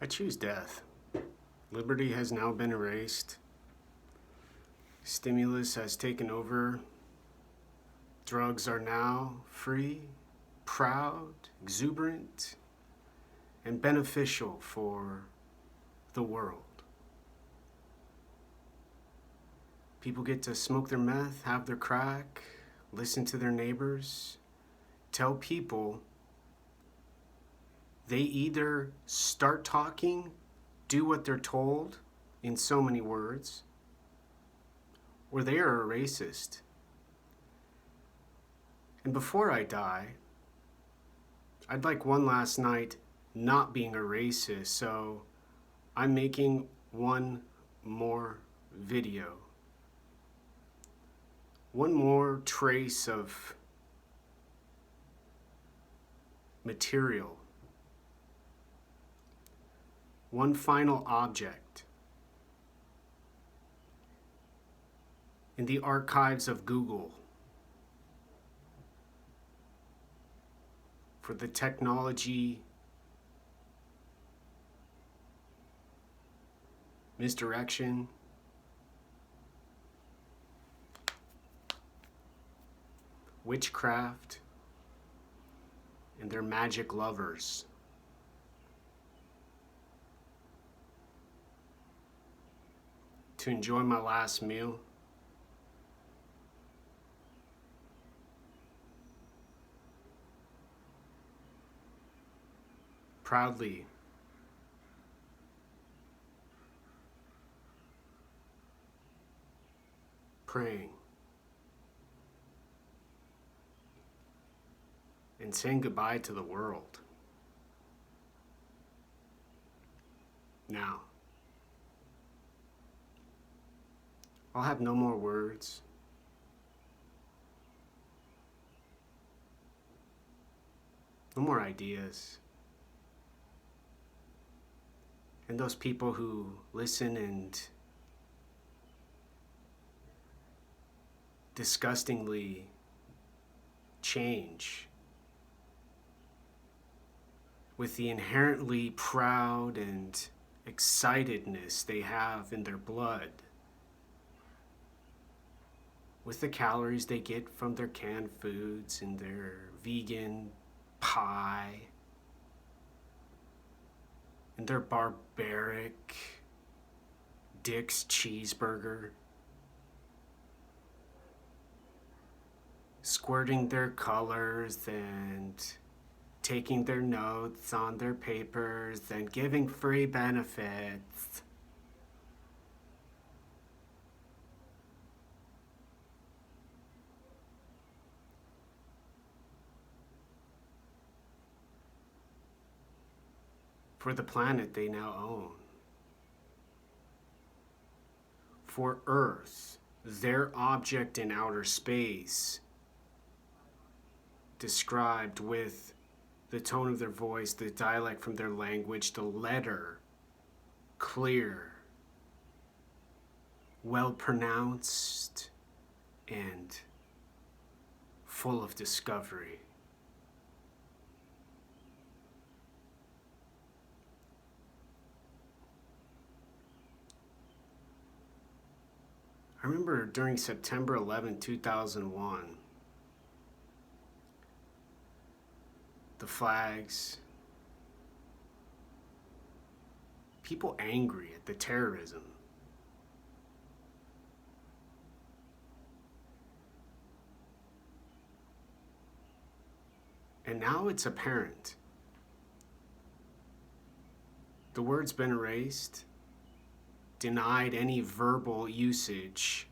I choose death. Liberty has now been erased. Stimulus has taken over. Drugs are now free, proud, exuberant, and beneficial for the world. People get to smoke their meth, have their crack, listen to their neighbors, tell people they either start talking, do what they're told in so many words, or they are a racist. And before I die, I'd like one last night not being a racist, so I'm making one more video. One more trace of material. One final object in the archives of Google for the technology misdirection, witchcraft, and their magic lovers. To enjoy my last meal, proudly praying and saying goodbye to the world. Now, I'll have no more words. No more ideas. And those people who listen and disgustingly change with the inherently proud and excitedness they have in their blood, with the calories they get from their canned foods and their vegan pie and their barbaric Dick's cheeseburger, squirting their colors and taking their notes on their papers and giving free benefits. For the planet they now own. For Earth, their object in outer space, described with the tone of their voice, the dialect from their language, the letter, clear, well pronounced, and full of discovery. I remember during September 11, 2001, the flags, people angry at the terrorism. And now it's apparent. The word's been erased, denied any verbal usage.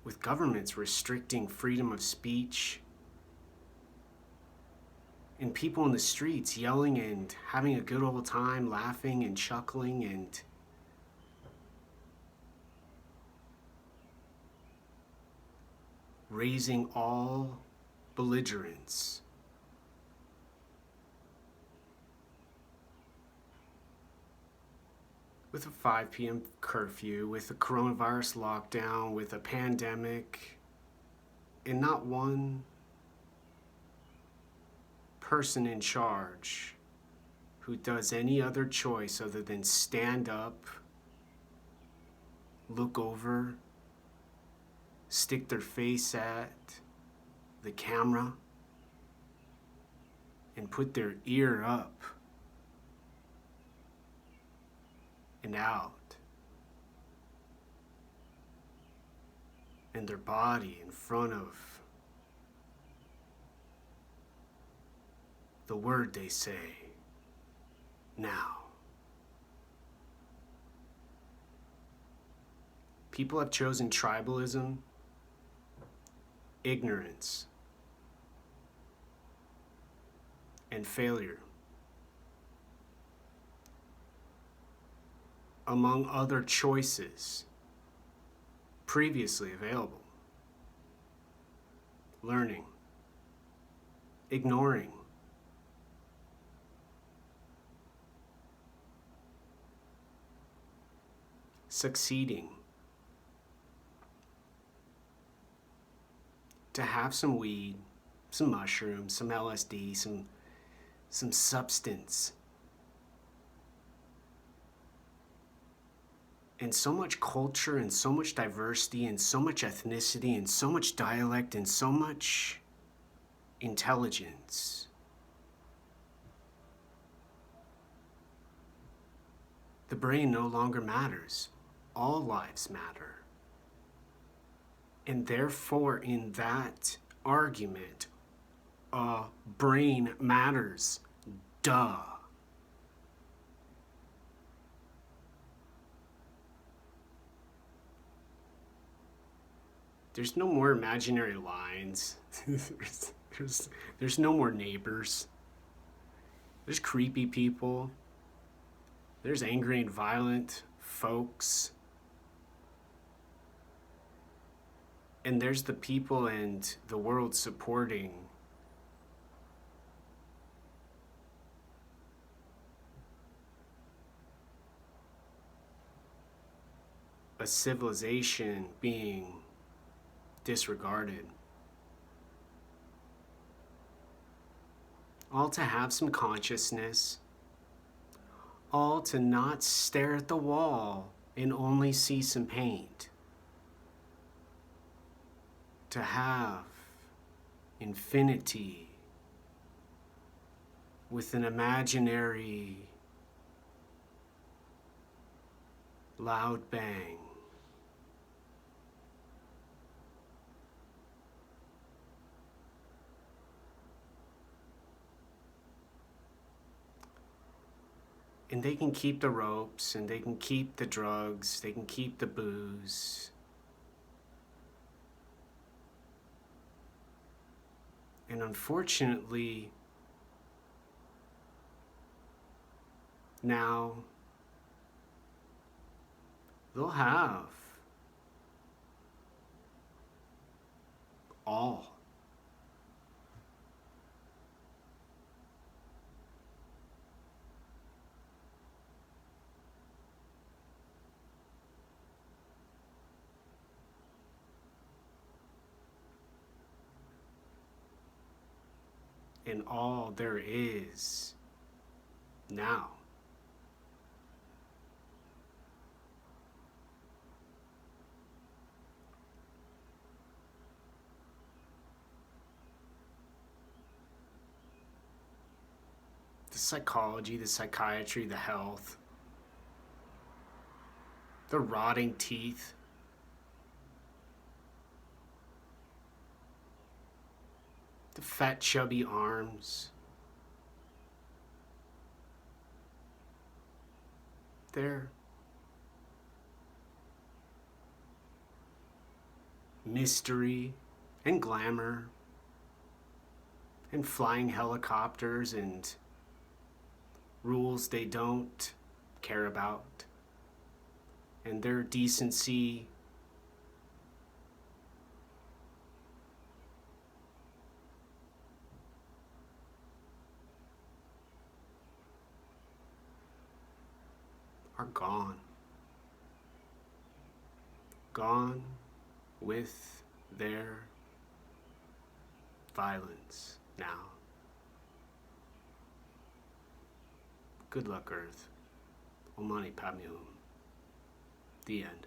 With governments restricting freedom of speech, and people in the streets yelling and having a good old time, laughing and chuckling and raising all belligerence. With a 5 p.m. curfew, with a coronavirus lockdown, with a pandemic, and not one person in charge who does any other choice other than stand up, look over, stick their face at the camera, and put their ear up and out, and their body in front of the word they say, now. People have chosen tribalism, ignorance, and failure, among other choices previously available. Learning, ignoring, succeeding, to have some weed, some mushrooms, some LSD, some substance, and so much culture and so much diversity and so much ethnicity and so much dialect and so much intelligence. The brain no longer matters. All lives matter. And therefore, in that argument, brain matters. Duh. There's no more imaginary lines. there's no more neighbors. There's creepy people. There's angry and violent folks. And there's the people and the world supporting a civilization being disregarded. All to have some consciousness, all to not stare at the wall and only see some paint. To have infinity with an imaginary loud bang. And they can keep the ropes, and they can keep the drugs, they can keep the booze. And unfortunately, now they'll have all. And all there is now. The psychology, the psychiatry, the health, the rotting teeth, the fat, chubby arms. Their mystery and glamour and flying helicopters and rules they don't care about, and their decency are gone. Gone with their violence now. Good luck, Earth. Omani Padme Hum. The end.